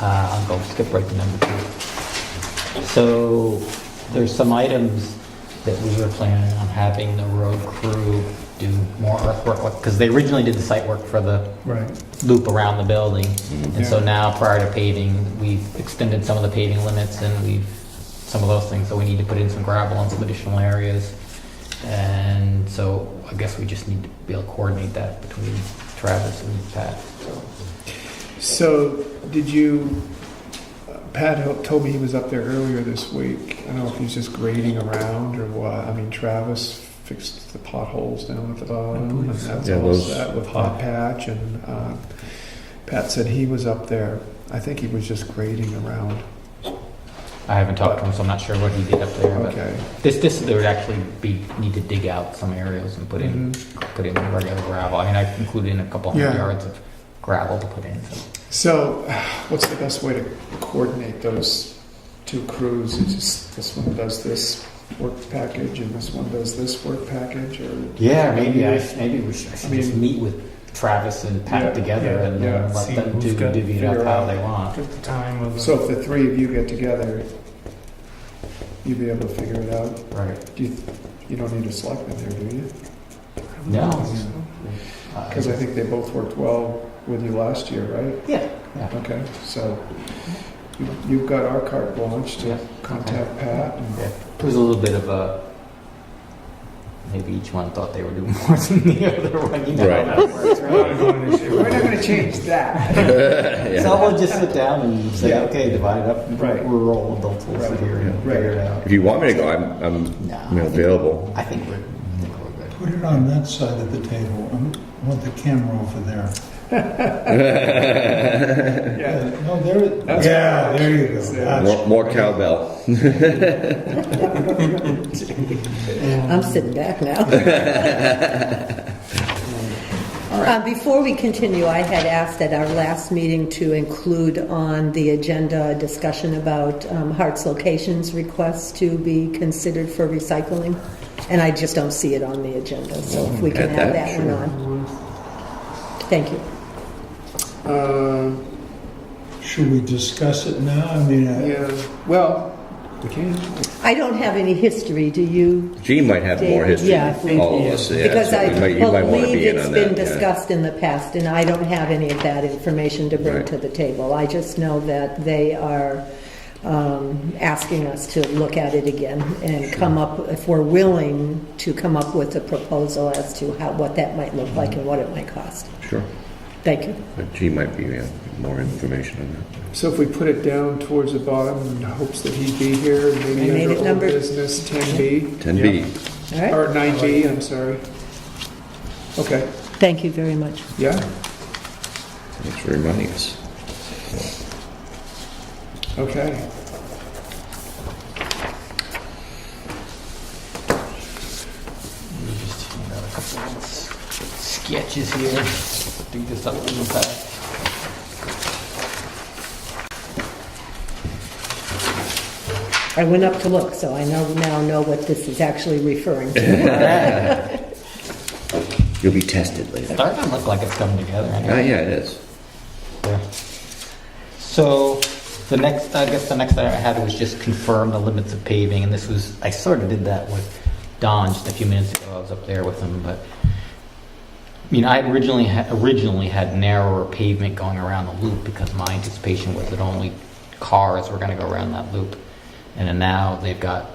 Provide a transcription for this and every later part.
I'll go skip right to number 2. So there's some items that we were planning on having the road crew do more earthwork, because they originally did the site work for the Right. loop around the building. And so Yeah. now, prior to paving, we've extended some of the paving limits and some of those things, so we need to put in some gravel in some additional areas. And so I guess we just need to be able to coordinate that between Travis and Pat. So did you, Pat told me he was up there earlier this week. I don't know if he was just grading around or what. I mean, Travis fixed the potholes down at the bottom. And that's all set with hot patch. And Pat said he was up there. I think he was just grading around. I haven't talked to him, so I'm not sure what he did up there. Okay. But there would actually need to dig out some areas and put in regular gravel. I mean, I included in a couple hundred yards of gravel to put in. So what's the best way to coordinate those two crews? Is just this one does this work package and this one does this work package, or maybe we should just meet with Travis and Pat together and let them divvy it up how they want. At the time of so if the three of you get together, you'll be able to figure it out. Right. You don't need a selectman there, do you? No. Because I think they both worked well with you last year, right? Yeah. Okay, so you've got our carte blanche to contact Pat. And It was a little bit of a, maybe each one thought they were doing more than the other one. You know Right. how that works, right? we're not going to change that. So we'll just sit down and say, Yeah. okay, divide it up. Right. We're all adults. We'll sit here and figure it out. If you want me to go, I'm available. I think we're good. Put it on that side of the table. I want the camera over there. Yeah. No, there it is. Yeah, there you go. That's More cowbell. I'm sitting back now. Before we continue, I had asked at our last meeting to include on the agenda a discussion about Hart's Locations request to be considered for recycling, and I just don't see it on the agenda, so if we can add that one on. Thank you. Should we discuss it now? I mean, Well, we can. I don't have any history. Do you? Gene might have more history Yeah, than all of us. Yeah, because so I you might want to believe be in it's on been that. discussed in the past, and I don't have any of that information to bring Right. to the table. I just know that they are asking us to look at it again and come up, if we're willing, to come up with a proposal as to what that might look like and what it might cost. Sure. Thank you. But Gene might be more information on that. So if we put it down towards the bottom in hopes that he'd be here, I maybe made it under old number- business 10B. 10B. All right. Or 9B, I'm sorry. Okay, Thank you very much. yeah, Thanks for reminding us. okay. Just hand out a couple of sketches here. Dig this up in the back. I went up to look, so I now know what this is actually referring to. You'll be tested later. Starting to look like it's coming together anyway. Yeah, it is. Yeah. So the next item I had was just confirm the limits of paving, and this was, I sort of did that with Don just a few minutes ago. I was up there with him, but I originally had narrower pavement going around the loop because my anticipation was that only cars were going to go around that loop. And then now they've got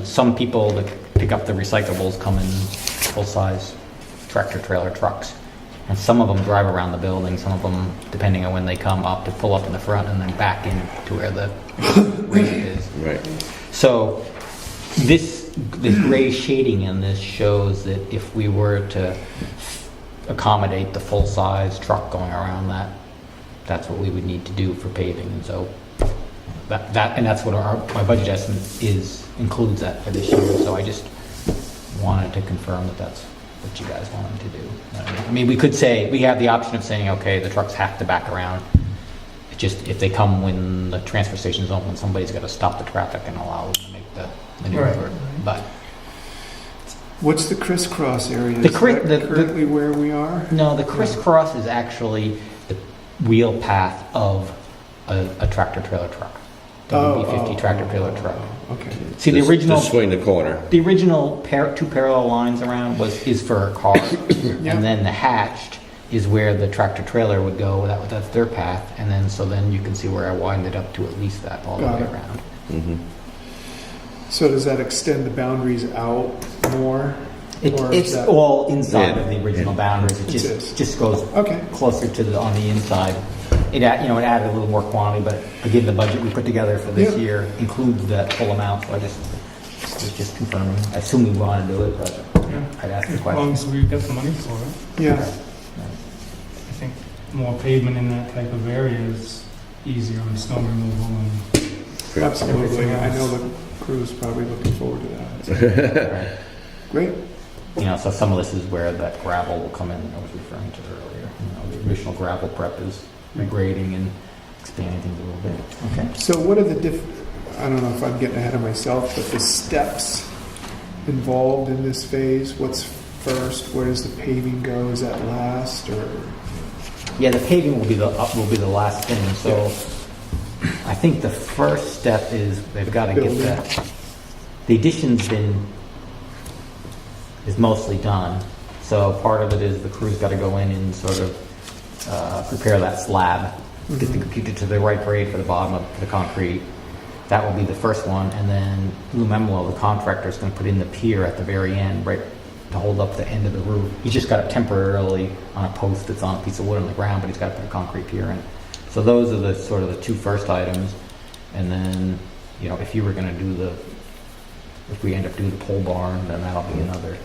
some people that pick up the recyclables come in full-size tractor trailer trucks. And some of them drive around the building, some of them, depending on when they come up, to pull up in the front and then back in to where the ramp is. Right. So this gray shading in this shows that if we were to accommodate the full-size truck going around that's what we would need to do for paving. And so that's what my budget estimate includes that for this year. So I just wanted to confirm that that's what you guys wanted to do. I mean, we could say, we have the option of saying, okay, the trucks have to back around. It's just, if they come when the transfer station's open, somebody's got to stop the traffic and allow them to make the maneuver. Right. But What's the crisscross area? The Is cri- that the- currently where we are? no, the crisscross is actually the wheel path of a tractor trailer truck. WB-50 tractor trailer truck. Okay. See, the Just- original, Just swing the corner. the original two parallel lines around is for a car. Yeah. And then the hatched is where the tractor trailer would go, that's their path. And then, so then you can see where I widened it up to at least that all the Got way it. around. Mhm. So does that extend the boundaries out more? Or is It's that- all inside Yeah. of the original boundaries. It It is. just goes Okay. closer to on the inside. It added a little more quantity, but again, the budget we put together for this Yeah. year includes that full amount, so I just confirming. I assume we want to do it, but Yeah. I'd ask the As long question. as we get the money for it. Yeah. I think more pavement in that type of area is easier on snow removal and Absolutely. I know the crew's probably looking forward to that. Right. Great. So some of this is where that gravel will come in, I was referring to earlier. The original gravel prep is regrading and expanding things a little bit. Okay. So what are the I don't know if I'm getting ahead of myself, but the steps involved in this phase, what's first? Where does the paving go? Is that last or? Yeah, the paving will be the last thing. So I think the first step is they've got to get Building. the addition's is mostly done. So part of it is the crew's got to go in and sort of prepare that slab, get the computer to the right grade for the bottom of the concrete. That will be the first one, and then Lou Memlo, the contractor, is going to put in the pier at the very end, right, to hold up the end of the roof. He's just got it temporarily on a post that's on a piece of wood on the ground, but he's got to put a concrete pier in. So those are the sort of the two first items, and then if you were going to if we end up doing the pole barn, then that'll be another.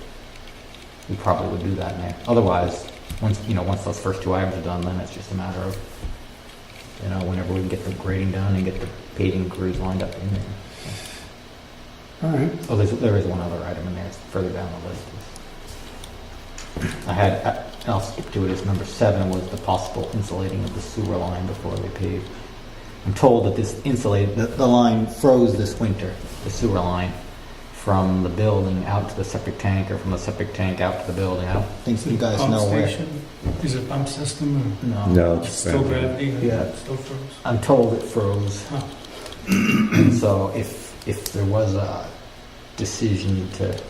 We probably would do that next. Otherwise, once those first two items are done, then it's just a matter of whenever we can get the grading done and get the paving crews lined up in there. All right. Oh, there is one other item in there, it's further down the list. I'll skip to it, it's number 7 was the possible insulating of the sewer line before they pave. I'm told that the line froze this winter, the sewer line, from the building out to the septic tank, or from the septic tank out to the building. I don't think you guys pump know where. station. Is it pump system or No. No, it's still gravity? Or Yeah. Still froze? I'm told it froze. Huh. And so if there was a decision to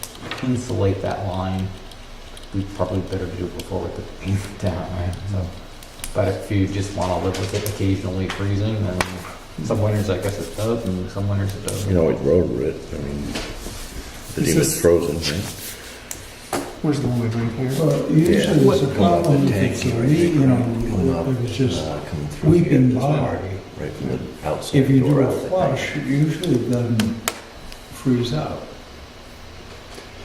insulate that line, we'd probably better do it before we put the paint down, right? So, but if you just want to live with it occasionally freezing, then some winters I guess it does, and some winters it doesn't. You can always road it. I mean, the Is deal is this- frozen, right? Where's the line right here? Well, usually there's a problem if it's a leak, if it's just weeping by. Right from the outside. If you do door a out. flush, usually it doesn't freeze out.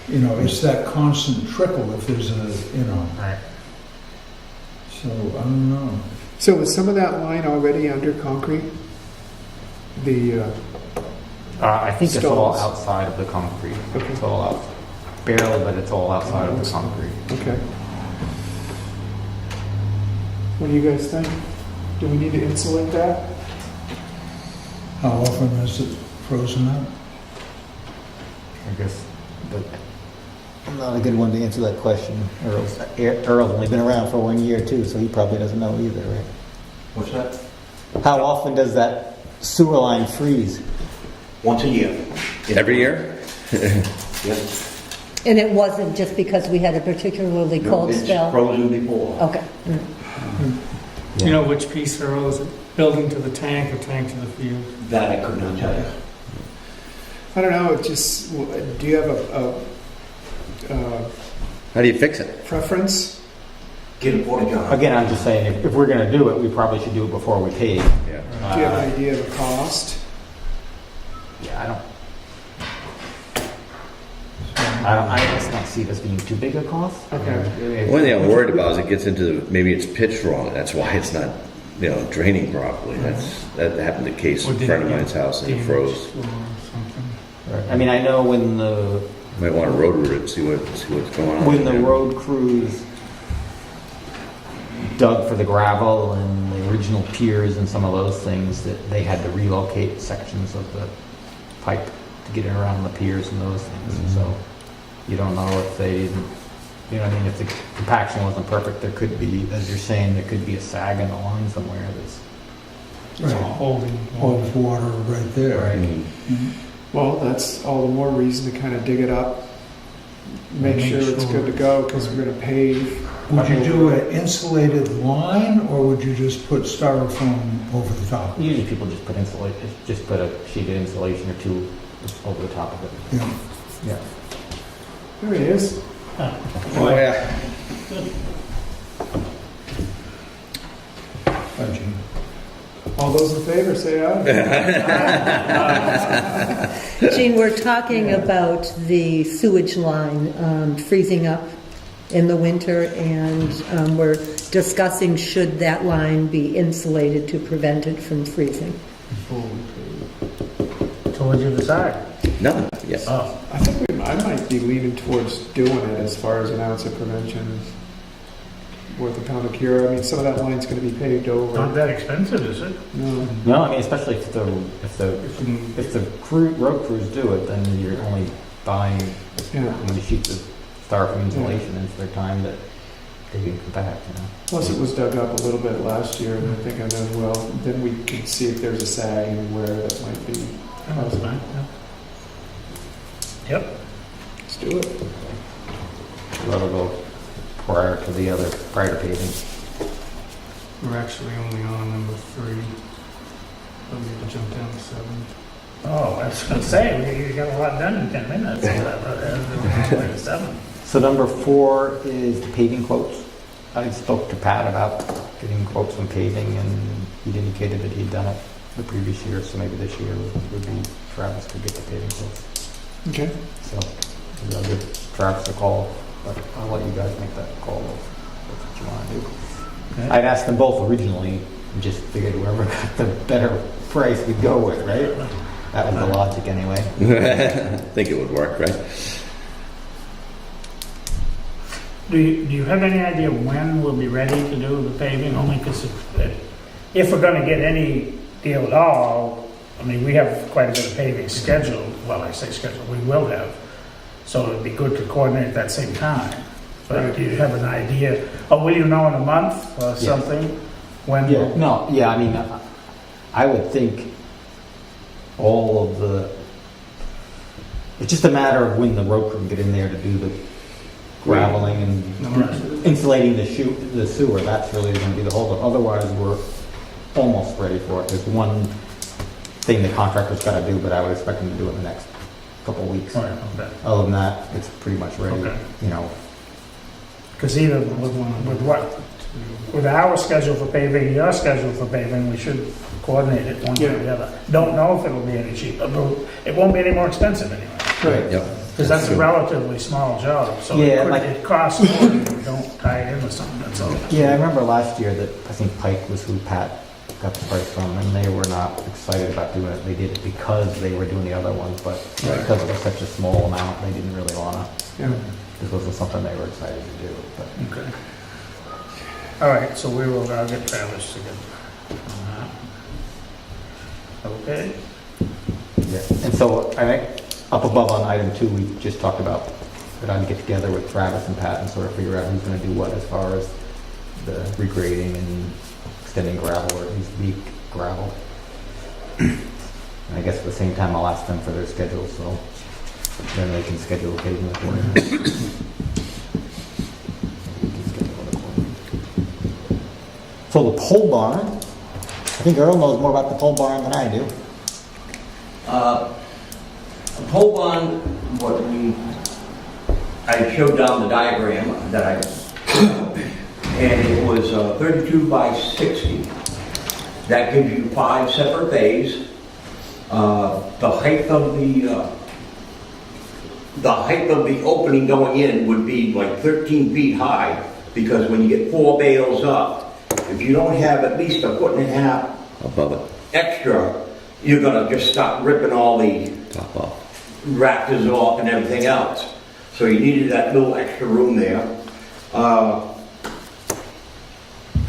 It's that constant trickle if there's Right. so I don't know. So is some of that line already under concrete? The I think it's all Stalls. outside of the concrete. Okay. It's all out, barely, but it's all outside of the concrete. okay. What do you guys think? Do we need to insulate that? How often is it frozen up? I guess, but I'm not a good one to answer that question. Earl's only been around for 1 year too, so he probably doesn't know either, right? What's that? How often does that sewer line freeze? Once a year. Every year? Yes. And it wasn't just because we had a particularly cold It's spell? frozen before. Okay. You know which piece Earl is it? Building to the tank or tank to the field? That I could not tell you. I don't know, it just, do you have a How do you fix it? preference? Get a porta john. Again, I'm just saying, if we're gonna do it, we probably should do it before we pave. Yeah. Do you have an idea of the cost? Yeah, I just don't see this being too big a cost. Okay. The only thing I'm worried about is it gets into maybe it's pitched wrong. That's why it's not, draining properly. That happened to case Or a did friend of it get mine's house and it damaged froze. or something? I mean, I know when Might want to rotor it, see what's going on. when the road crews dug for the gravel and the original piers and some of those things, that they had to relocate sections of the pipe to get it around the piers and those things. And so you don't know if they didn't, if the compaction wasn't perfect, there could be, as you're saying, there could be a sag in the line somewhere that's Right. holding. holds water right there. Right. Well, that's all the more reason to kind of dig it up, make Make sure it's sure. good to go, because we're gonna pave. Would you do an insulated line, or would you just put styrofoam over the top? Usually people just put just put a sheet of insulation or two over the top of it. Yeah. Yeah. There he is. Oh, yeah. Gene. All those in favor, say aye. Gene, we're talking about the sewage line freezing up in the winter, and we're discussing should that line be insulated to prevent it from freezing. So what'd you decide? Nothing, yes. Oh, I think I might be leaning towards doing it as far as an ounce of prevention worth a pound of cure. I mean, some of that line's gonna be paved not over. that expensive, is it? No. No, I mean, especially if the road crews do it, then you're only buying Yeah. many sheets of styrofoam insulation, and it's their time that they can come back, Plus, it was dug up a little bit last year, and I think I know, well, then we can see if there's a sag anywhere that might be. Oh, that's fine, yeah. Yep. Let's do it. That'll go prior to paving. We're actually only on number 3. But we have to jump down to 7. Oh, I was gonna say, you got a lot done in 10 minutes. Like 7. So number 4 is the paving quotes. I spoke to Pat about getting quotes on paving, and he'd indicated that he'd done it the previous year, so maybe this year would be Travis could get the paving quotes. Okay. So I'll give Travis a call, but I'll let you guys make that call if that's what you want to do. Okay. I'd asked them both originally, and just figured whoever got the better price we'd go with, right? That was the logic anyway. I think it would work, right? Do you have any idea when we'll be ready to do the paving? Only because if we're gonna get any deal at all, I mean, we have quite a bit of paving scheduled. Well, I say scheduled, we will have. So it'd be good to coordinate at that same time. But do you have an idea, or will you know in a month or something? When? Yeah, no, yeah, I mean, I would think all of it's just a matter of when the road crew can get in there to do the graveling and insulating the sewer. That's really going to be the holdup. Otherwise, we're almost ready for it. There's one thing the contractor's got to do, but I would expect him to do it in the next couple of weeks. All right, okay. Other than that, it's pretty much ready. Okay. You know, Because either with our schedule for paving, your schedule for paving, we should coordinate it one way or the other. Don't know if it'll be any cheaper, but it won't be any more expensive anyway. Right. Yep. Because that's a relatively small job, so Yeah, like- it costs more if you don't tie it in with something, that's all. yeah, I remember last year that I think Pike was who Pat got the price from, and they were not excited about doing it. They did it because they were doing the other ones, but because it was such a small amount, they didn't really want to. Yeah. This wasn't something they were excited to do. But Okay. All right, so I'll get Travis to get on that. Okay. yeah, and so I think up above on item 2, we just talked about that I'd get together with Travis and Pat and sort of figure out who's going to do what as far as the regrading and extending gravel, or at least deep gravel. And I guess at the same time, I'll ask them for their schedule, so then they can schedule paving accordingly. So the pole barn, I think Earl knows more about the pole barn than I do. A pole barn, I showed down the diagram that and it was 32 by 60. That gives you 5 separate bays. The height of the opening going in would be like 13 feet high, because when you get 4 bales up, if you don't have at least 1.5 foot Above it, extra, you're gonna just start ripping all the top off. rafters off and everything else. So you needed that little extra room there.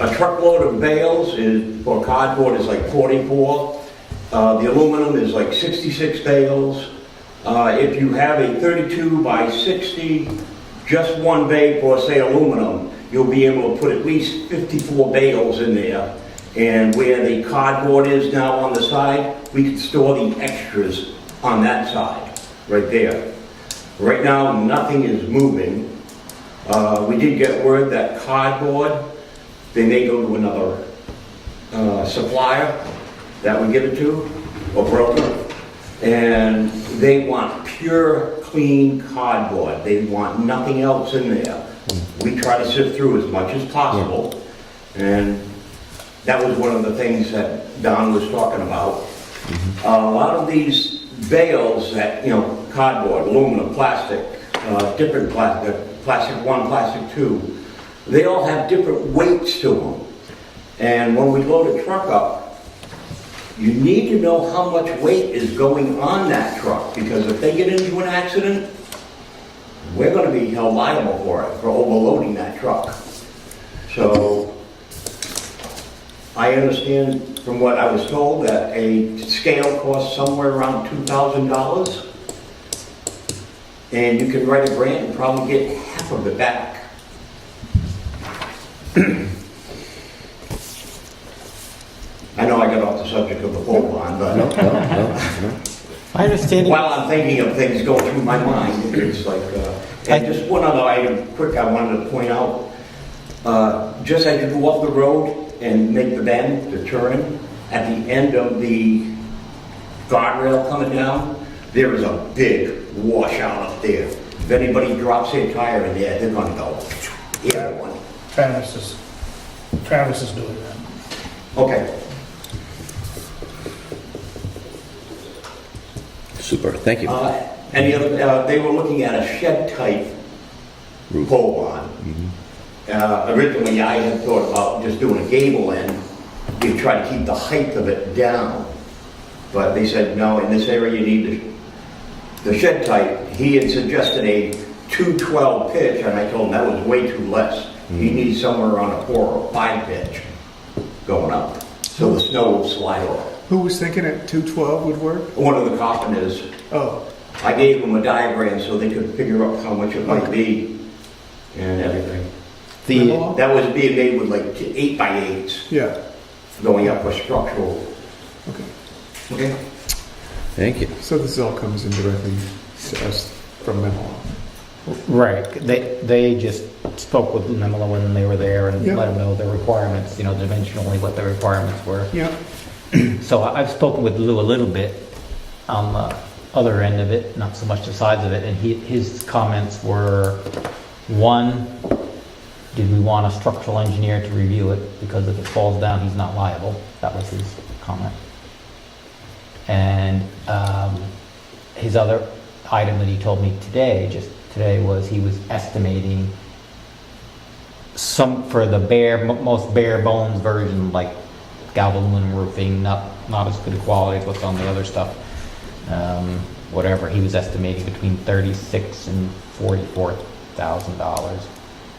A truckload of bales for cardboard is like 44. The aluminum is like 66 bales. If you have a 32 by 60, just one bay for, say, aluminum, you'll be able to put at least 54 bales in there. And where the cardboard is now on the side, we can store the extras on that side, right there. Right now, nothing is moving. We did get word that cardboard, they may go to another supplier that we give it to, or broker, and they want pure, clean cardboard. They want nothing else in there. We try to sift through as much as possible, and that was one of the things that Don was talking about. A lot of these bales that, cardboard, aluminum, plastic, different plastic 1, plastic 2, they all have different weights to them. And when we load a truck up, you need to know how much weight is going on that truck, because if they get into an accident, we're going to be held liable for it, for overloading that truck. So I understand from what I was told that a scale costs somewhere around $2,000, and you can write a grant and probably get half of it back. I know I got off the subject of the pole barn, but My understanding. while I'm thinking of things going through my mind, it's like, and just one other item quick I wanted to point out. Just as you go up the road and make the bend, the turn, at the end of the guardrail coming down, there is a big washout up there. If anybody drops their tire in there, they're gonna go, yeah, one. Travis is doing that. Okay. Super, thank you. Any other, they were looking at a shed-type pole barn. Originally, I had thought about just doing a gable end to try to keep the height of it down. But they said, no, in this area you need the shed type. He had suggested a 212 pitch, and I told him that was way too less. He needs somewhere around a 4 or 5 pitch going up, so the snow will slide off. Who was thinking at 212 would work? One of the carpenters, Oh, I gave them a diagram so they could figure out how much it might be and everything. That was being made with like 8x8s yeah, going up for structural. okay. Okay. Thank you. So this all comes in directly to us from Memorial. Right. They just spoke with Memelo when they were there and Yeah. let them know the requirements, dimensionally what the requirements were. Yeah, So I've spoken with Lou a little bit on the other end of it, not so much the sides of it, and his comments were, one, did we want a structural engineer to review it? Because if it falls down, he's not liable. That was his comment. And his other item that he told me just today, was he was estimating for the most bare bones version, like galvalumen roofing, not as good a quality as what's on the other stuff. Whatever, he was estimating between $36,000 and $44,000.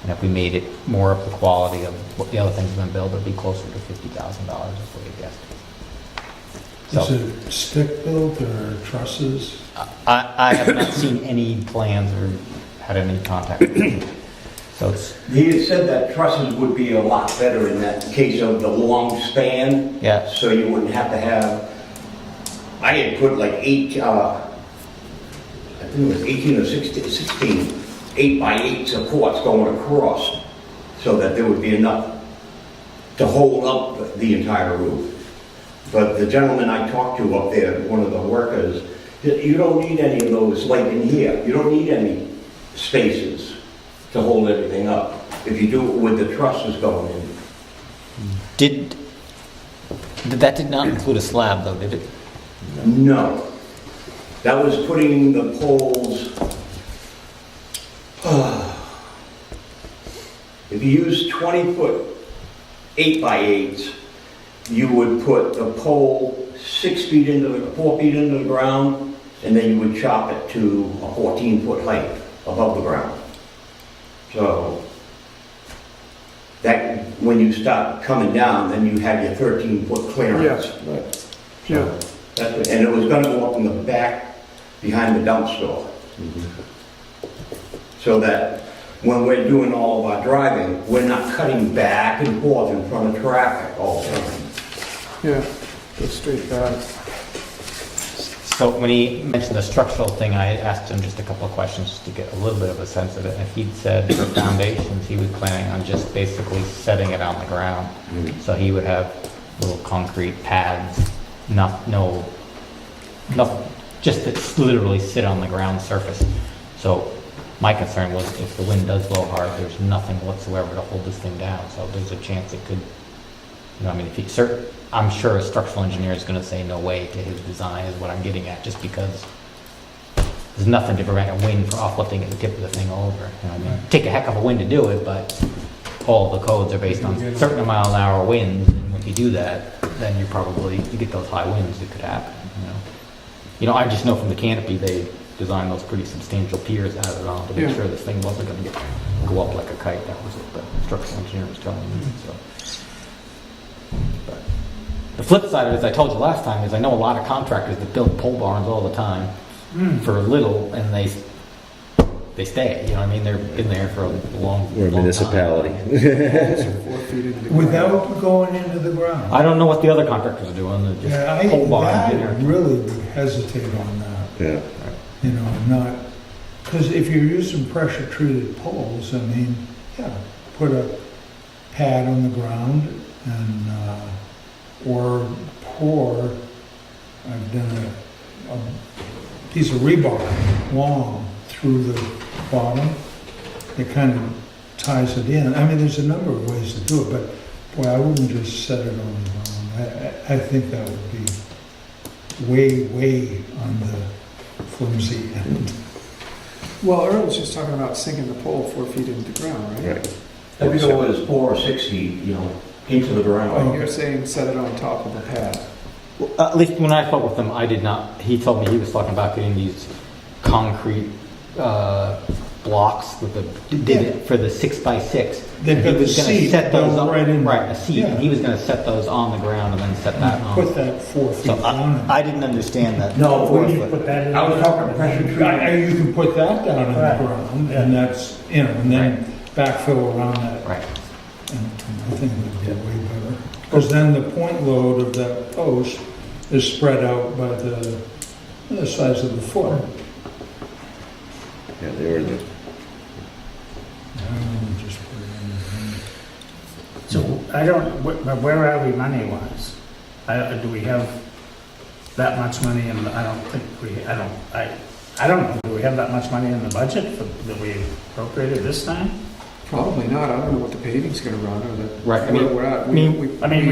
And if we made it more of the quality of what the other things have been built, it'd be closer to $50,000 is what he guessed. Is it stick built or trusses? I have not seen any plans or had any contact with him. So it's, He had said that trusses would be a lot better in that case of the long span. yeah, So you wouldn't have to have, I had put like 8, I think it was 18 or 16 8x8 supports going across so that there would be enough to hold up the entire roof. But the gentleman I talked to up there, one of the workers, you don't need any of those like in here. You don't need any spaces to hold everything up if you do it with the trusses going in. that did not include a slab though, did it? No. That was putting the poles, if you use 20-foot 8x8s, you would put the pole 4 feet into the ground, and then you would chop it to a 14-foot height above the ground. So that, when you start coming down, then you have your 13-foot clearance. yeah. That's what, and it was gonna go up in the back behind the dump store. So that when we're doing all of our driving, we're not cutting back and forth in front of traffic all the time. Yeah, go straight back. So when he mentioned the structural thing, I asked him just a couple of questions just to get a little bit of a sense of it. And he'd said for foundations, he was planning on just basically setting it on the ground. So he would have little concrete pads, nothing, just to literally sit on the ground surface. So my concern was if the wind does blow hard, there's nothing whatsoever to hold this thing down. So there's a chance it could, I mean, I'm sure a structural engineer is going to say no way to his design is what I'm getting at, just because there's nothing to prevent a wind from uplifting at the tip of the thing over. I mean, take a heck of a wind to do it, but all the codes are based on certain mile-an-hour winds, and if you do that, then you get those high winds, it could happen. I just know from the canopy they designed those pretty substantial piers out of it on to make sure this thing wasn't going to go up like a kite. That was what the structural engineer was telling me. So. But the flip side of it, as I told you last time, is I know a lot of contractors that build pole barns all the time for little, and they stay. They've been there for a long. We're a municipality. Without going into the ground. I don't know what the other contractors are doing. They're just pole barns. I really would hesitate on that. Yeah. Not, because if you're using pressure treated poles, put a pad on the ground and, or pour, I've done a piece of rebar long through the bottom that kind of ties it in. There's a number of ways to do it, but boy, I wouldn't just set it on the ground. I think that would be way on the flimsy end. Well, Earl was just talking about sinking the pole 4 feet into the ground, right? Right. Every go is 4 or 6 feet, into the ground. Oh, you're saying set it on top of the pad. Well, at least when I spoke with him, I did not. He told me he was talking about getting these concrete blocks with for the 6x6. They've got the seat set those on, right in. Right, a seat. Yeah. And he was going to set those on the ground and then set that on. Put that 4 feet So down. I didn't understand that. No, Where four do you foot. put that in? I was talking pressure treated. You can put that down on Right. the ground, Yeah. and that's, and then backfill around that. Right. And I think it would be way better. Because then the point load of that post is spread out by the size of the foot. Yeah, they were the. Just put it in. So where are we money-wise? Do we have that much money in, I don't know, do we have that much money in the budget that we appropriated this time? Probably not. I don't know what the paving's gonna run or the. Right, Where we're at. We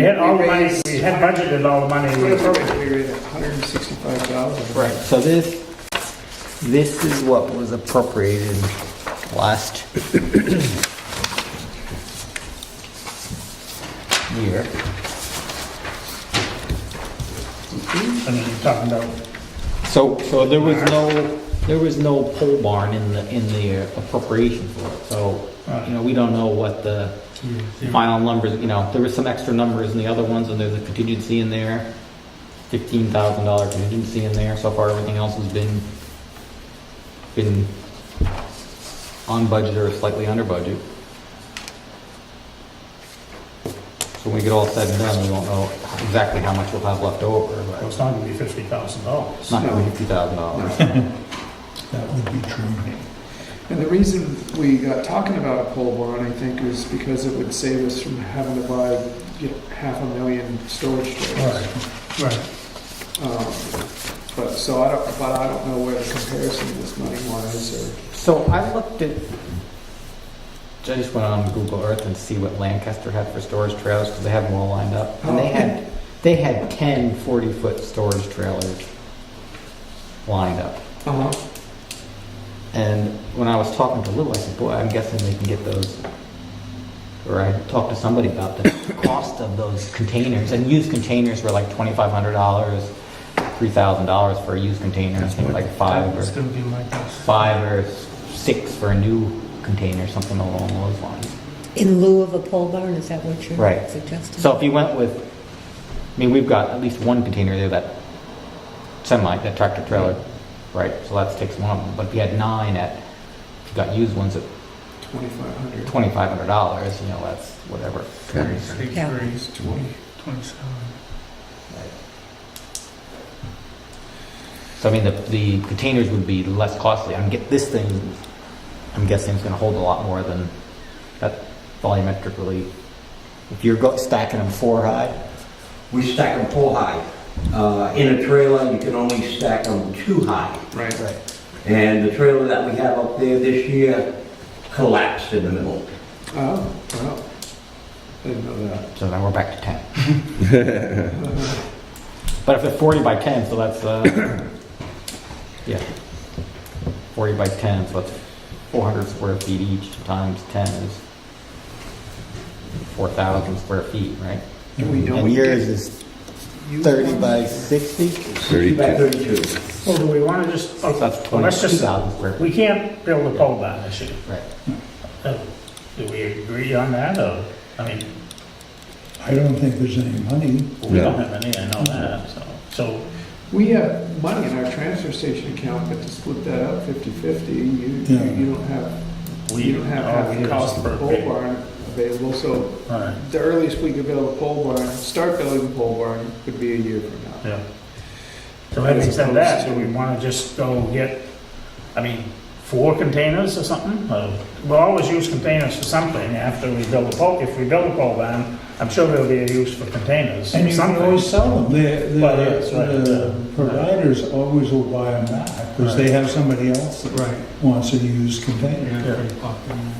had all the money, we had budgeted all the money we appropriated. We raised 165,000. Right. So this is what was appropriated last year. You're talking about, So there was no pole barn in the appropriation for it. So we don't know what the final numbers. There was some extra numbers in the other ones, and there's a contingency in there, $15,000 contingency in there. So far, everything else has been on budget or slightly under budget. So when we get all said and done, we won't know exactly how much we'll have left over. But it's not going to be $50,000. it's not going to be $50,000. That would be true. And the reason we got talking about a pole barn, I think, is because it would save us from having to buy 500,000 storage trailers. Right. But I don't know where the comparison is money-wise or. So I looked at. I just went on Google Earth and see what Lancaster had for storage trailers because they have them all lined up, and they had 10 40-foot storage trailers lined up. Uh-huh. And when I was talking to Lou, I said, "Boy, I'm guessing they can get those." Or I talked to somebody about the cost of those containers, and used containers were like $2,500, $3,000 for a used container. I think like It's going to be like this. 5 or 6 for a new container, something along those lines. In lieu of a pole barn, is that what you're Right. suggesting? So if you went with, we've got at least one container there, that that tractor trailer, right? So that takes one of them. But if you had 9 if you got used ones at $2,500. $2,500, that's whatever. Yeah. 27. So I mean, the containers would be less costly. This thing, I'm guessing is gonna hold a lot more than that volumetrically. If you're stacking them 4 high, We stack them 4 high. In a trailer, you can only stack them 2 high. Right. And the trailer that we have up there this year collapsed in the middle. Oh, well, I didn't know that. so then we're back to 10. But if it's 40 by 10, so that's, yeah, 40 by 10, so that's 400 square feet each times 10 is 4,000 square feet, right? Do we know And what you yours get? is 30 by 60? 60 by 32. Well, do we want to just, So that's well, let's just, 22,000 square feet. we can't build a pole barn this year. Right. Do we agree on that, or, I mean, I don't think there's any money. we don't have any, I know that, so, We have money in our transfer station account, but to split that up 50/50, you Yeah. don't have, we, you don't have half we the cost of the just- pole barn available, so All right, the earliest we could build a pole barn, start building a pole barn, would be a year from now. yeah. So having said that, do we want to just go get, I mean, 4 containers or something? We'll always use containers for something after we build a pole, if we build a pole barn, I'm sure there'll be a use for containers. And you can something. always sell them. Well, yes, right. The providers always will buy them back because they have somebody else that Right. wants a used container. Yeah, pretty popular now.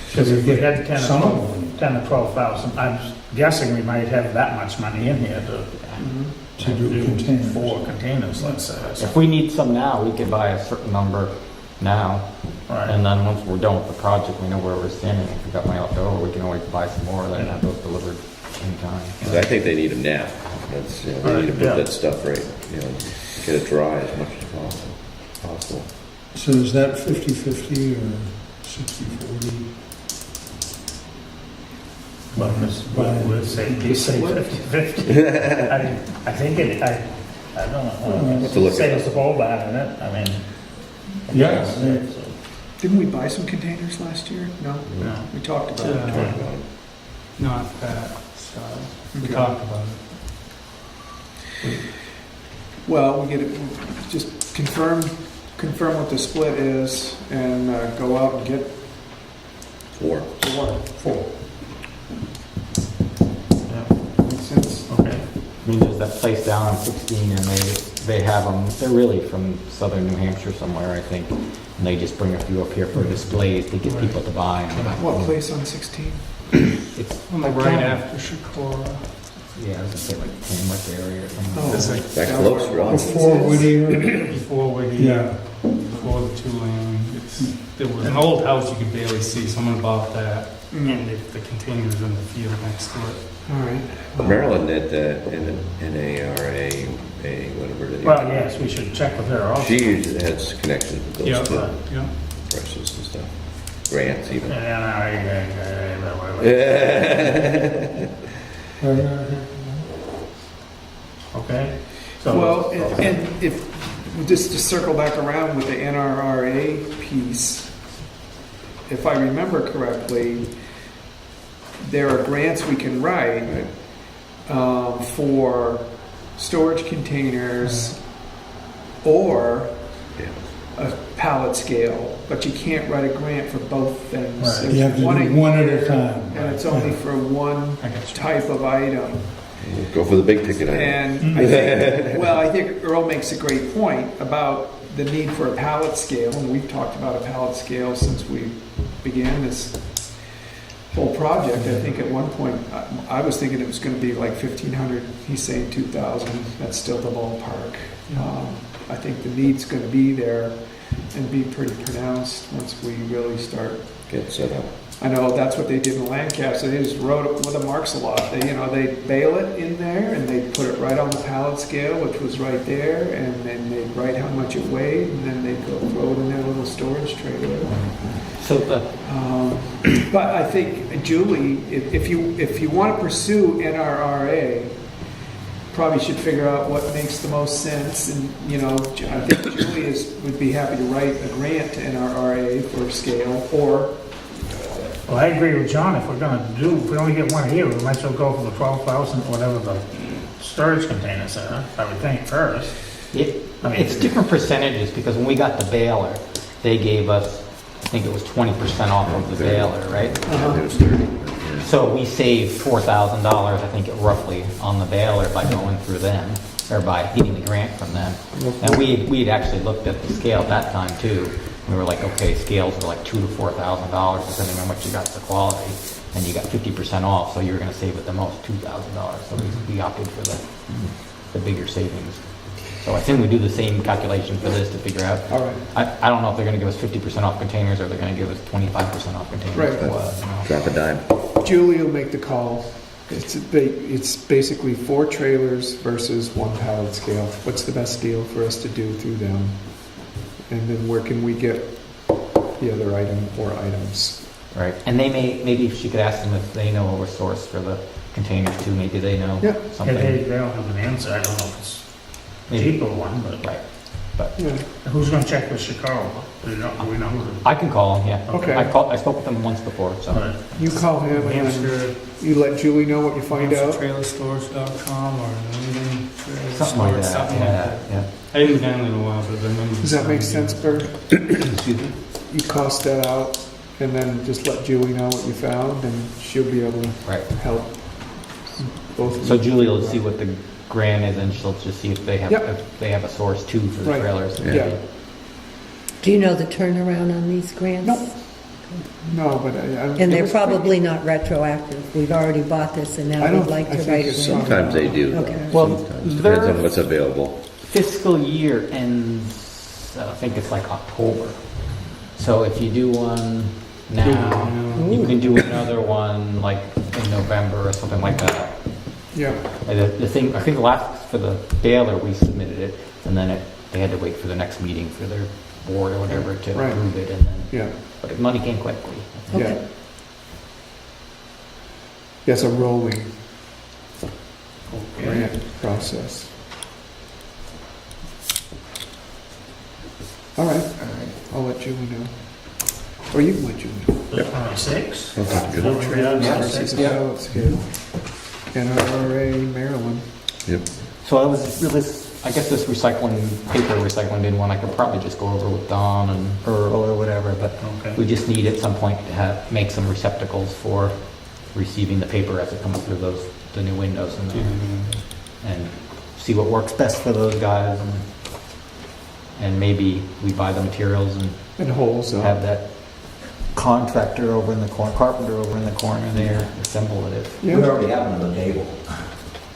Because if we had 10 Some or of 12 them 10 or 12,000, I'm guessing we might have that much money in here to to do containers. 4 containers, let's say. So, If we need some now, we could buy a certain number now, right. and then once we're done with the project, we know where we're standing. If we got money left over, we can always buy some more, then have those delivered anytime. 'Cause I think they need them now. That's, they need to put Yeah. that stuff right, get it dry as much as possible. So is that 50/50 or 60/40? Well, we'll say 50/50. I think it, I don't know. have to look at Say that. it's a pole barn in it, I mean. Yeah. so- Didn't we buy some containers last year? No? No. We talked about Yeah. it. Not that, so we Okay. talked about it. Well, we get it, just confirm what the split is and go out and get 4. 4. Yeah, Makes sense. okay. I mean, there's that place down on 16, and they have them, they're really from southern New Hampshire somewhere, I think, and they just bring a few up here for displays to get people to buy. What place on 16? It's Like right after Shakora. Yeah, I was gonna say like Tamworth area or something. Oh. It's like That close, really? Before Whittier? before we, Yeah. before the 2 lane. There was an old house you could barely see. Someone bought that, and the container was in the field next to it. All right. Maryland at the NARA, whatever it is. Well, yes, we should check with her also. She usually has connections with Yeah, those right. yeah. prices and stuff. Grants even. Okay. So- Well, and if, just to circle back around with the NRRA piece, if I remember correctly, there are grants we can write for storage containers or Yeah. a pallet scale, but you can't write a grant for both things. Right. There's You have to do one at a time. And it's only for one I got you. type of item. Go for the big ticket item. And I think, well, I think Earl makes a great point about the need for a pallet scale, and we've talked about a pallet scale since we began this whole project. I think at one point, I was thinking it was gonna be like 1,500, he's saying 2,000, that's still the ballpark. I think the need's gonna be there and be pretty pronounced once we really start. Get set up. I know that's what they did in Lancaster. They just wrote it with the marks a lot. They bail it in there and they put it right on the pallet scale, which was right there, and then they'd write how much it weighed, and then they'd go throw it in their little storage trailer. So But I think, Julie, if you want to pursue NRRA, probably should figure out what makes the most sense. And, I think Julie would be happy to write a grant to NRRA for scale, or Well, I agree with John, if we only get one here, we might as well go for the 12,000, whatever the storage containers, I would think first. It's different percentages, because when we got the baler, they gave us, I think it was 20% off of the baler, right? It was 30. Yeah. So we saved $4,000, I think, roughly, on the baler by going through them, or by getting the grant from them. And we had actually looked at the scale at that time too. We were like, okay, scales are like $2,000 to $4,000, depending on what you got for quality. And you got 50% off, so you were going to save at the most $2,000. So we opted for the bigger savings. So I think we do the same calculation for this to figure out. All right. I don't know if they're going to give us 50% off containers, or they're going to give us 25% off containers. Right. Or what, you know. Drop a dime. Julie will make the call. It's basically 4 trailers versus 1 pallet scale. What's the best deal for us to do through them? And then where can we get the other item or items? Right. And maybe if she could ask them if they know a source for the containers too. Maybe they know Yeah. something. They don't have an answer, I don't know if it's Maybe. cheaper one, but Right. But Yeah. who's gonna check with Chicago? Do we know who? I can call him, yeah. Okay. I spoke with him once before, so. But You call him and then Hampshire, you let Julie know what you find out. HampshireTrailerStorage.com or New England Trailer Something like Storage, that, something like yeah, that. yeah. I haven't been in a while, but I remember. Does that make sense, Bert? Excuse me? You cost that out and then just let Julie know what you found and she'll be able to Right. help both of So you. Julie will see what the grant is, and she'll just see if they have, Yep. if they have a source too for the Right. trailers. Yeah. Do you know the turnaround on these grants? Nope. No, but I And they're probably not retroactive. We'd already bought this and I now don't- we'd like I to think write it's it in. Sometimes they do. though. Okay. Well, Sometimes. Depends they're- on what's available. Fiscal year ends, I think it's like October. So if you do one now, you can do another one like in November or something like that. Yeah, And the thing, I think last, for the baler, we submitted it, and then they had to wait for the next meeting for their board or whatever to Right. approve it, and then, yeah, but the money came quickly. yeah. Okay. Yeah, it's a rolling okay. grant process. All right, I'll let Julie know. Or you can let Julie know. The 26? Sounds good. Four trailers Yeah. versus a Yeah. pallet scale. NRA Maryland. Yep. So I was really, I guess this paper recycling bin one, I could probably just go over with Don and Earl or whatever, but Okay. we just need at some point to make some receptacles for receiving the paper as it comes through the new windows, and see what works best for those guys, and maybe we buy the materials and And holes up. have that contractor over in the corner, carpenter over in the corner there, assemble it. We Yeah, already have it on the table.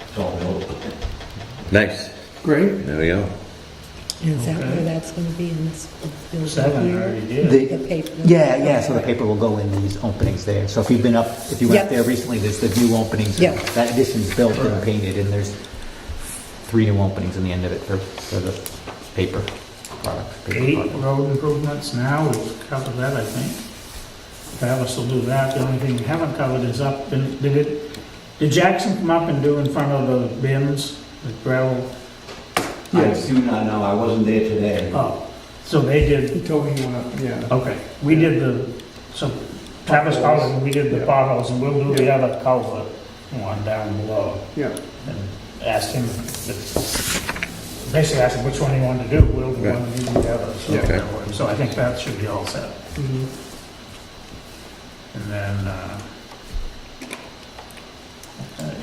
It's all available. Nice. great. There we go. Is that where that's going to be in this building 7 here? already did. The paper? Yeah, so the paper will go in these openings there. So if you've been up, if you went Yep. there recently, there's the new openings. Yep. That addition's built and painted, and there's 3 new openings in the end of it for the paper products. paper 8 product. road improvements now, we've covered that, I think. Travis will do that, the only thing we haven't covered is up, did Jackson come up and do in front of the bins, the gravel? Yes. I do not know, I wasn't there today. Oh, so they did, He told me he went up, yeah. okay, we did so Travis called and we did the Yeah. potholes, and we'll do the other culvert one down below. Yeah, And asked him, basically asked him which one he wanted to do, we'll do one and you do the other. So- Yeah. Okay. So I think that should be all set. mhm. And then, okay.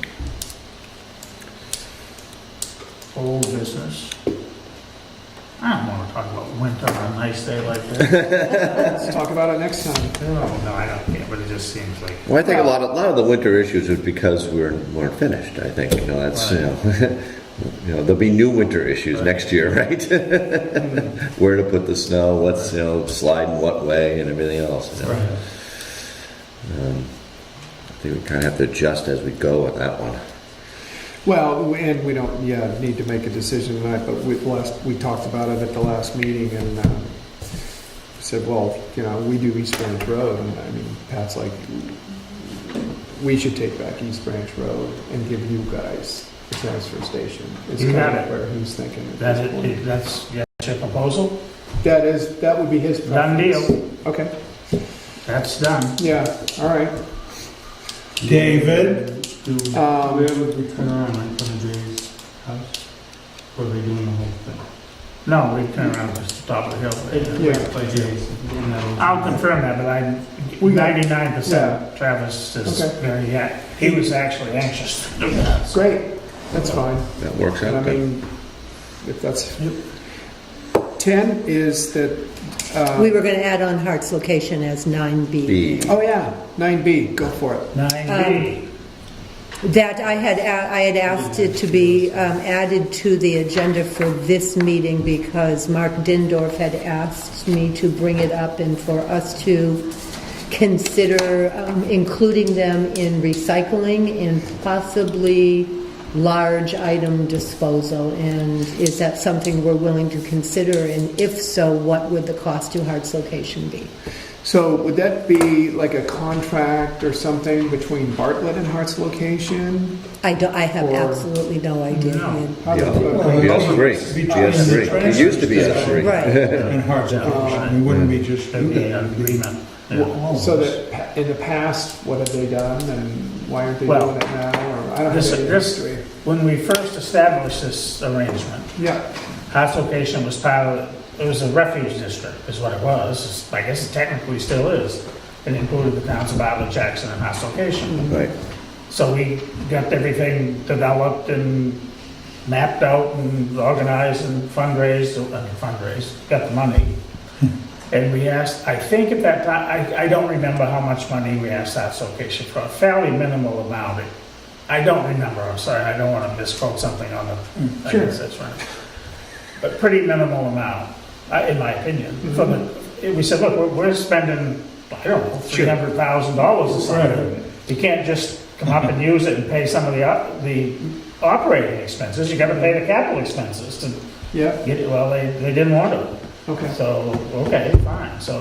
Old business. I don't want to talk about winter on a nice day like this. Let's talk about it next time. No, I don't care, but it just seems like, Well, I think a lot of the winter issues was because we weren't finished. I think that's there'll be new winter issues next year, right? Where to put the snow, what's sliding what way, and everything else. I think we kind of have to adjust as we go with that one. Well, and we don't, need to make a decision tonight, but we talked about it at the last meeting and said, well, we do East Branch Road, and I mean, Pat's like, we should take back East Branch Road and give you guys the transfer station. It's You kind got of it. where he's thinking at this point. that's your proposal? That would be his Done preference. deal. Okay, That's done. yeah, all right. David, Do, Um, where would we turn around, like, for the days? No, we turn around just the top of the hill. Yeah. By Jay's. and that'll- I'll confirm that, but I'm We got- 99% Travis is Okay. very, he was actually anxious to do that. Great, that's fine. That works And I out good. mean, if that's, 10 is that, We were going to add on Hart's location as 9B. B. oh yeah, 9B, go for it. 9B. That I had asked it to be added to the agenda for this meeting because Mark Dindorf had asked me to bring it up and for us to consider including them in recycling and possibly large item disposal. And is that something we're willing to consider? And if so, what would the cost to Hart's location be? So would that be like a contract or something between Bartlett and Hart's location? I have Or- absolutely no idea. No. How Yeah. about- GS3. GS3. It used to be S3. Right. And Hart's location, it wouldn't be just. There'd be an agreement. Yeah. So that in the past, what have they done and why aren't they Well, doing it now? Or I don't this- have any this- history. When we first established this arrangement, Yeah, Hart's location was part of, it was a refuge district, is what it was. I guess it technically still is. It included the towns of Bartlett, Jackson, and Hart's location. Right. So we got everything developed and mapped out and organized and fundraised, got the money. And we asked, I think at that time, I don't remember how much money we asked Hart's location for, a fairly minimal amount. I don't remember, I'm sorry, I don't want to misquote something on the, I Sure. guess that's right. But pretty minimal amount, in my opinion. For the, we said, look, we're spending, I don't know, $300,000 or something. You can't just come up and use it and pay some of the operating expenses. You got to pay the capital expenses to yeah, get it. Well, they didn't want to. okay. So, okay, fine. So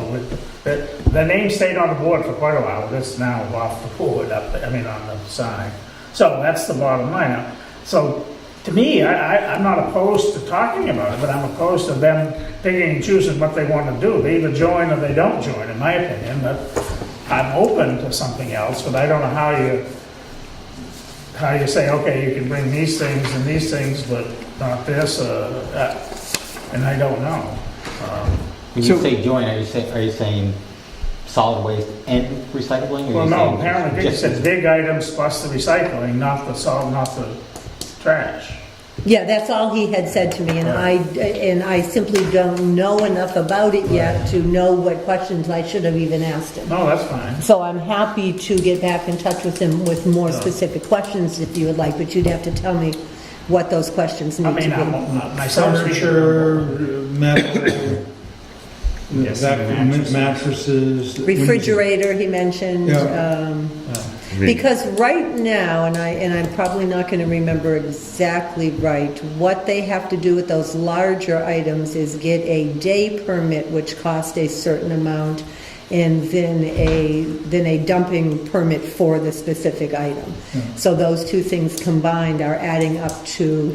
the name stayed on the board for quite a while. It's now off the board up there, I mean, on the side. So that's the bottom line. Now, so to me, I'm not opposed to talking about it, but I'm opposed to them picking and choosing what they want to do. They either join or they don't join, in my opinion. But I'm open to something else, but I don't know how you say, okay, you can bring these things, but not this, and I don't know. When you say join, are you saying solid waste and recycling? Or Well, you no, saying apparently they just- said big items plus the recycling, not the trash. Yeah, that's all he had said to me, and I simply don't know enough about it yet to know what questions I should have even asked him. No, that's fine. So I'm happy to get back in touch with him with more specific questions if you would like, but you'd have to tell me what those questions I need mean, to be. myself. Furniture, metal, Yes, mattresses. Refrigerator, he mentioned. Yeah. I mean, Because right now, and I'm probably not going to remember exactly right, what they have to do with those larger items is get a day permit, which costs a certain amount, and then a dumping permit for the specific item. So those two things combined are adding up to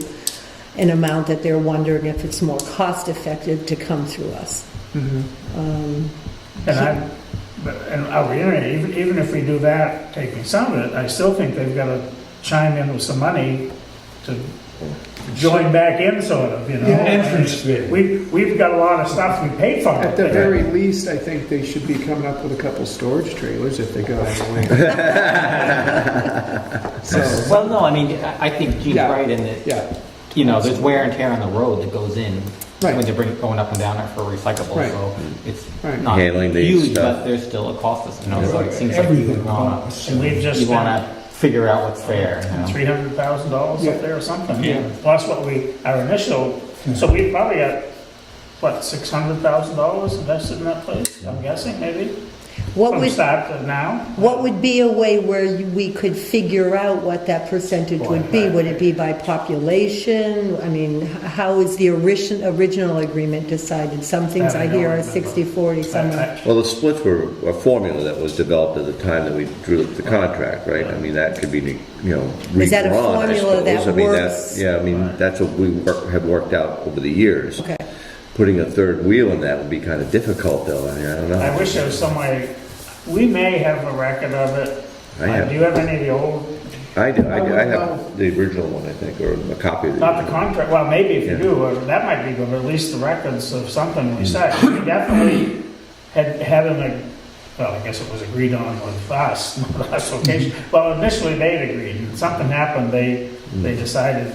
an amount that they're wondering if it's more cost effective to come through us. And I'll reiterate, even if we do that, taking some of it, I still think they've got to chime in with some money to join back in, sort of, you know? Yeah. Entrance fee. We've got a lot of stuff we paid for. At the very least, I think they should be coming up with a couple storage trailers if they got any land. So, Well, no, I mean, I think Gene's Yeah. right in that, yeah, there's wear and tear on the road that goes in Right. when they're going up and down there for recyclable. Right. So it's Right. not Handling the huge, stuff. but there's still a cost. So it seems like Everything you want costs. And we've just to spent figure out what's fair. $300,000 Yeah. up there or something. Yeah. Plus our initial, so we probably got, $600,000 invested in that place, I'm guessing, maybe? What From would start to now? What would be a way where we could figure out what that percentage would be? Would it be by population? I mean, how is the original agreement decided? Some things That I I hear don't are remember. 60-40, some are... Well, the splits were a formula that was developed at the time that we drew up the contract, right? I mean, that could be, Is that a redrawn, I formula that suppose. I mean, works? Yeah, I mean, that's what we have worked out over the years. Okay. Putting a third wheel in that would be kind of difficult, though. I mean, I don't know. I wish there was some way, we may have a record of it. I have. Do you have any of the old I do. I wouldn't have know. the original one, I think, or a copy of it. Not the contract, well, maybe if you Yeah. do, or that might be good, or at least the records of something we said. We definitely had well, I guess it was agreed on with us, not us location. Well, initially they'd agreed, and something happened, they decided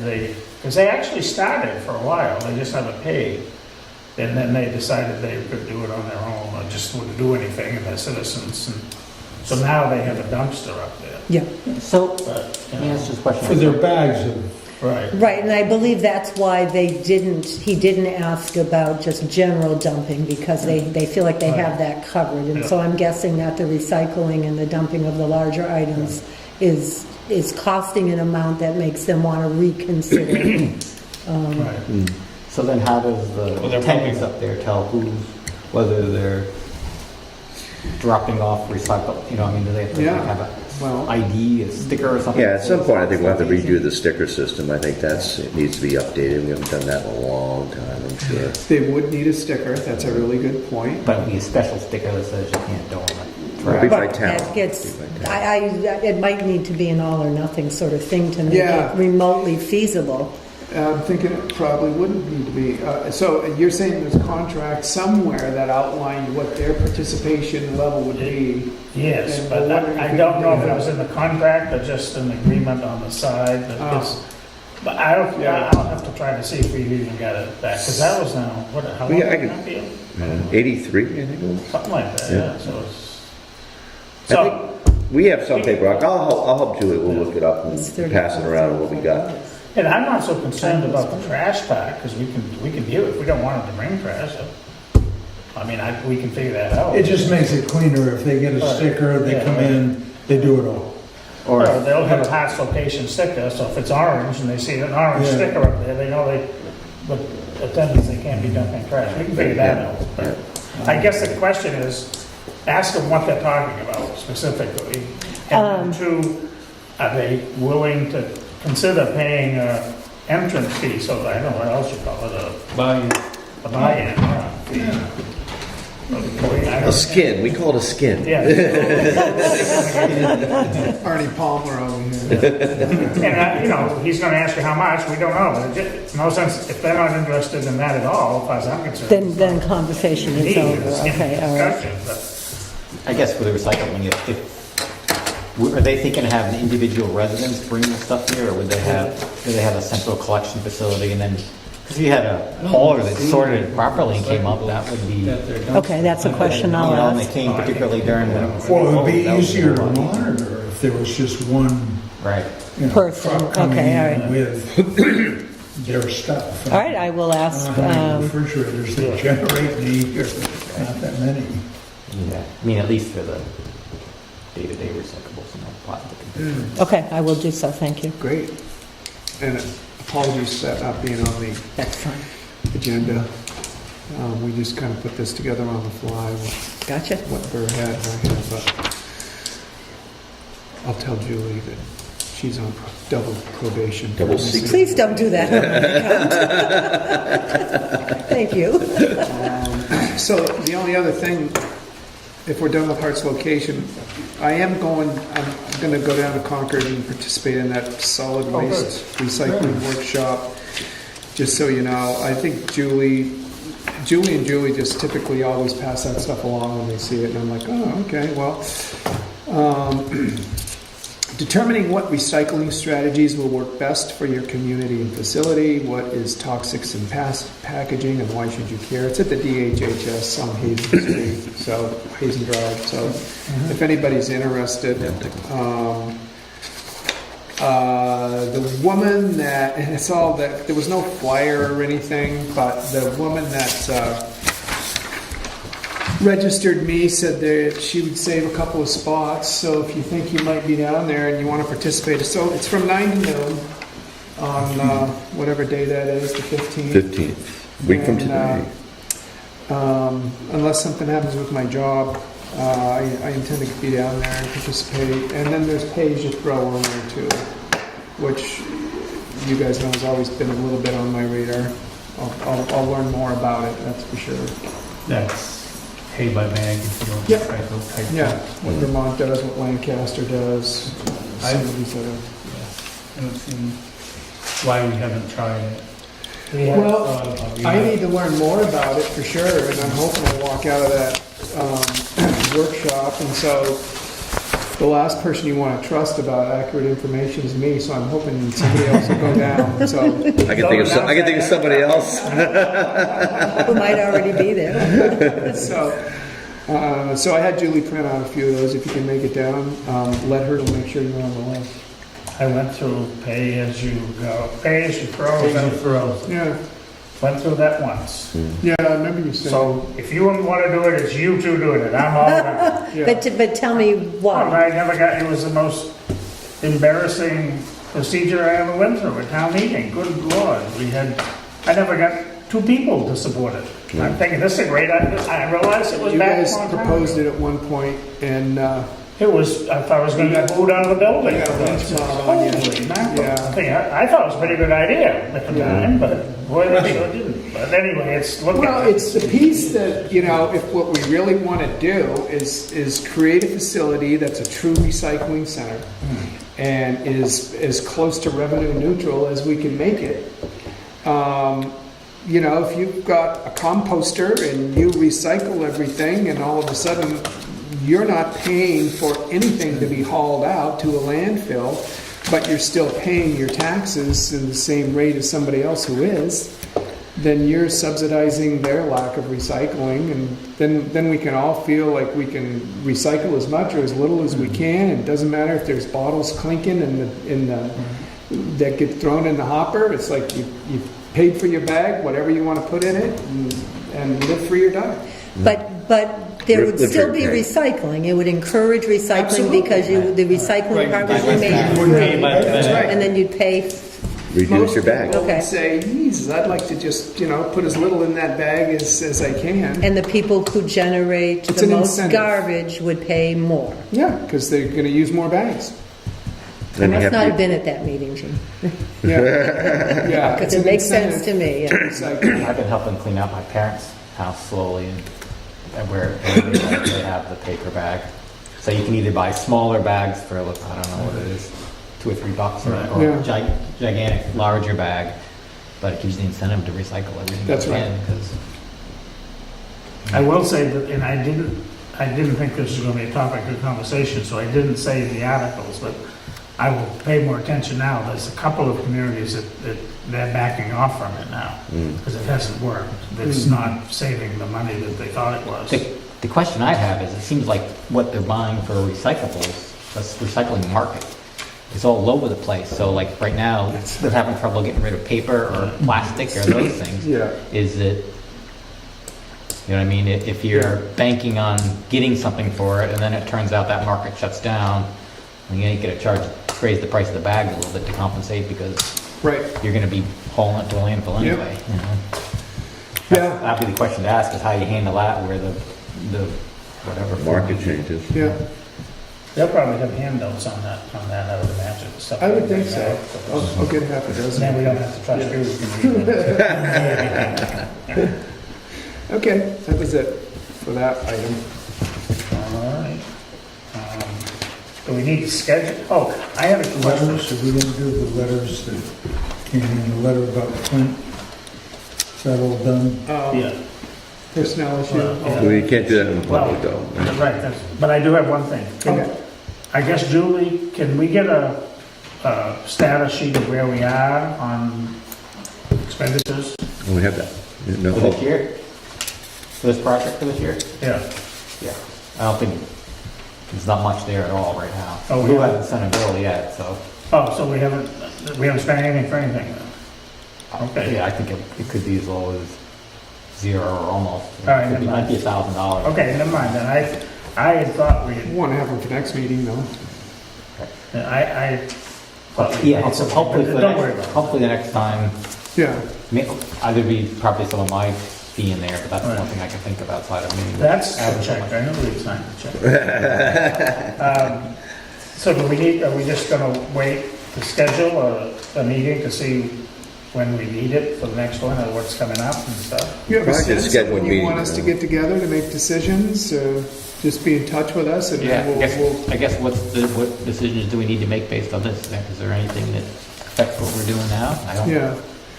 because they actually started for a while, they just haven't paid. And then they decided they could do it on their own, or just wouldn't do anything, and their citizens, and so now they have a dumpster up there. Yeah, So, But, let me ask this question. For their bags of, right. right, and I believe that's why he didn't ask about just general dumping, because they feel like they have that covered. And so I'm guessing that the recycling and the dumping of the larger items is costing an amount that makes them want to reconsider. Right. So then how does Well, the they're tenants probably- up there tell whether they're dropping off recycled, I mean, do they have to Yeah. have a Well, ID, a sticker or something? Yeah, at some point, I think we'll have to redo the sticker system. I think it needs to be updated. We haven't done that in a long time, I'm sure. they would need a sticker, that's a really good point. But it'd be a special sticker that says you can't donate. It'll be by But town. that gets, It'll be by town. it might need to be an all or nothing sort of thing to make Yeah. it remotely feasible. I'm thinking it probably wouldn't need to be. So you're saying there's a contract somewhere that outlined what their participation level would be? Yes, And but we're wondering I if don't we know can if it have- was in the contract or just an agreement on the side. Oh. But I'll Yeah. have to try to see if we've even got it back, because that was now, how long Yeah, I did can- that be? 83, I think it was. Something like that, Yeah. yeah, so it's. I So, think we have some paperwork. I'll help Julie. We'll look it up and It's pass it around what we got. and I'm not so concerned about the trash pack, because we can deal if we don't want them to bring trash. I mean, we can figure that out. it just makes it cleaner if they get a sticker, they come in, they do it all. Or they'll have a Hearts location sticker, so if it's orange and they see an orange Yeah. sticker up there, they know but attendants, they can't be dumping trash. We can figure that out. But I guess the question is, ask them what they're talking about specifically. And then two, are they willing to consider paying a entrance fee, so I don't know what else you call it, Buy-in. a buy-in fee. A skin. We call it a skin. Yeah. Arnie Palmer over here. And, he's gonna ask you how much, we don't know, but it's no sense, if they're not interested in that at all, as far as I'm concerned. Then conversation is over, okay, all right. Discussion, but- I guess for the recycling, are they thinking of having individual residents bring the stuff here, or do they have a central collection facility, and then, because if you had a hauler that sorted it properly and came up, that would be, Okay, that's a question I'll and they ask. came particularly during the. Well, it would be that would easier to a lot. monitor if there was just one, Right. Person, truck coming okay, all in right. with their stuff. All right, I will I ask, don't know how many refrigerators they generate in a year, not that many. Yeah, I mean, at least for the day-to-day recyclables and plastic. okay, I will do so, thank you. Great. And apologies for that not being on the That's fine. agenda. We just kind of put this together on the fly, Gotcha. what Burr had right here, but I'll tell Julie that she's on double probation. Double secret. Please don't do that on my account. Thank you. So the only other thing, if we're done with Hart's location, I'm going to go down to Concord and participate in that solid waste recycling workshop. Just so you know, I think Julie and Julie just typically always pass that stuff along when they see it, and I'm like, oh, okay, well. Determining what recycling strategies will work best for your community and facility, what is toxics in packaging, and why should you care? It's at the DHHS on Hazen Street, so Hazen Drive. So if anybody's interested, the woman that, and it's all that, there was no flyer or anything, but the woman that registered me said that she would save a couple of spots. So if you think you might be down there and you want to participate, so it's from 9 to noon on whatever day that is, the 15th. 15th, week from And, today. unless something happens with my job, I intend to be down there and participate. And then there's pay as you throw on there too, which you guys know has always been a little bit on my radar. I'll learn more about it, that's for sure. That's pay by bag, if you don't Yep. type those type Yeah, things. what Vermont does, what Lancaster does, some I've- of these other. I don't see why we haven't tried it. We have Well, thought about it. I need to learn more about it for sure, and I'm hoping I walk out of that workshop. And so the last person you want to trust about accurate information is me, so I'm hoping somebody else will go down. So I can think of somebody else. Who might already be there. so I had Julie print out a few of those. If you can make it down, let her to make sure you're on the list. I went through pay as you go, pay as you throw. Yeah, Went through that once. yeah, I remember you saying. So if you want to do it, it's you two doing it. I'm all done. Yeah. But tell me why. I never got, it was the most embarrassing procedure I ever went through, a town meeting. Good Lord, I never got 2 people to support it. I'm thinking, this is a great idea. I realized it was You back guys a long time proposed ago. it at one point, and It was, I thought I was going to get booed out of the building. Yeah, that's not on you. Holy mackerel. Yeah. I thought it was a pretty good idea at the time, but boy, they sure didn't. But anyway, it's the piece that, if what we really want to do is create a facility that's a true recycling center and is as close to revenue neutral as we can make it. If you've got a composter and you recycle everything and all of a sudden you're not paying for anything to be hauled out to a landfill, but you're still paying your taxes in the same rate as somebody else who is, then you're subsidizing their lack of recycling, and then we can all feel like we can recycle as much or as little as we can. It doesn't matter if there's bottles clinking that get thrown in the hopper. It's like you paid for your bag, whatever you want to put in it, and live free or die. But there would still be recycling. It would encourage recycling Absolutely. because the recycling part was Right. made Wouldn't pay free. by the bag. And then you'd pay, Reduce your bag. People Okay. would say, "Jesus, I'd like to just put as little in that bag as I can." and the people who generate It's the an most incentive. garbage would pay more. Yeah, because they're going to use more bags. I And you must have not to- have been at that meeting, Jim, Yeah, yeah. because it's it an makes sense to incentive me. Yeah. to recycle. I've been helping clean out my parents' house slowly, and where they have the paper bag. So you can either buy smaller bags for, I don't know what it is, $2 or $3, or Yeah. gigantic, larger bag, but it gives you the incentive to recycle everything That's you right. can. I will say that, and I didn't think this was going to be a topic of conversation, so I didn't say in the articles, but I will pay more attention now. There's a couple of communities that they're backing off from it now because it hasn't worked. It's not saving the money that they thought it was. The question I have is, it seems like what they're buying for recyclables, this recycling market, is all over the place. So like right now, they're having trouble getting rid of paper or plastic or those things. Yeah. Is it, you know what I mean? If you're banking on getting something for it and then it turns out that market shuts down, then you ain't gonna raise the price of the bag a little bit to compensate because Right. you're gonna be hauling it to a landfill Yep. anyway, you know? Yeah. That'd be the question to ask, is how you handle that where the whatever. Market changes. Yeah. They'll probably have handouts on that, I would imagine. Stuff I would like think that. so. I'll get half a dozen. Then we don't have to trust you. We can read it. Okay, that was it for that item. All right. Do we need to schedule? Oh, I have a question. Letters, are we gonna do the letters that came in, the letter about Clint? Is that all done? Yeah. Personnel issue. Well, yeah. Well, you can't do that in Well, public though. right, but I do have one thing. Okay. I guess, Julie, can we get a status sheet of where we are on expenditures? We have that. No, For this year? For this project for this year? Yeah. Yeah. I don't think, there's not much there at all right now. Oh, We yeah. haven't sent a bill yet, so. Oh, so we haven't spent anything for anything then? Okay. Yeah, I think it could be as low as 0 or almost. All right, It might be $1,000. Okay, never mind then. I had thought we had, Want to have them for next meeting, though. I thought we Yeah, had so something, hopefully, but don't worry about it. hopefully the next time, Yeah. either be probably some of my fee in there, but that's the Right. one thing I can think of outside of me. That's the check, I know we signed the check. So are we just gonna wait to schedule a meeting to see when we need it for the next one, or what's coming up and stuff? You have a Probably just sense of schedule when a you want meeting, us to get together to make decisions? Just be in touch with us and Yeah, then we'll I guess what decisions do we need to make based on this? Is there anything that affects what we're doing now? yeah.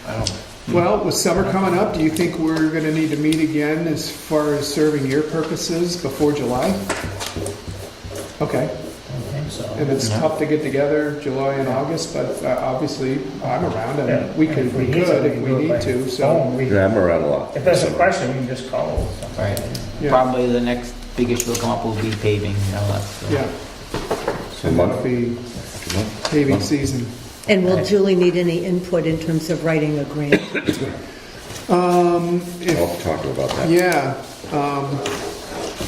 I don't. Well, with summer coming up, do you think we're going to need to meet again as far as serving your purposes before July? Okay. I think so. And it's Yeah. tough to get together July and August, but obviously I'm around Yeah. and we could, If we need could something, if we we do it by need to, so. phone. Yeah, I'm around a lot. If there's a question, we can just call. Right. Yeah. Probably the next big issue will come up will be paving, that's. Yeah, So month, be month? paving season. And will Julie need any input in terms of writing a grant? I'll If, talk to her about that. yeah,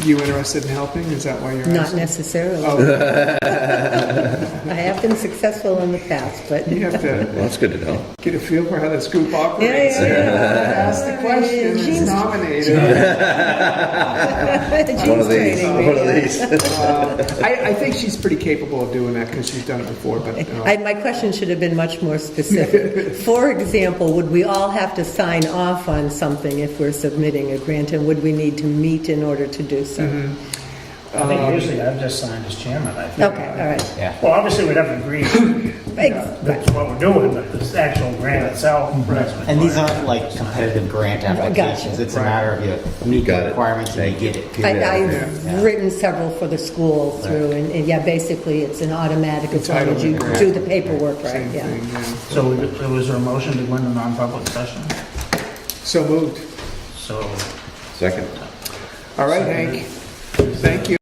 you interested in helping? Is that why you're Not asking? necessarily. Oh, I have been successful in the past, but. you have to Well, that's good to know. get a feel for how that scoop operates. Yeah, yeah. Ask the question, it's Jean's- nominated. One of these, Jean's training me, one of yeah. these. I think she's pretty capable of doing that because she's done it before, but. My question should have been much more specific. For example, would we all have to sign off on something if we're submitting a grant, and would we need to meet in order to do so? I think usually I've just signed as chairman, I think. Okay, all right. Yeah. Well, obviously, we'd have to agree that's what we're doing, but this actual grant itself. that's what- And these aren't like competitive grant applications, Gotcha. it's a matter of you meet Got the it. requirements and you get it. period. I've written several for the school through, and yeah, basically it's an automatic as long as you Entitlement grant. do the paperwork right, Same yeah. thing, yeah. So was there a motion to go into non-public session? So moved. So Second? All right, Hank. Thank you.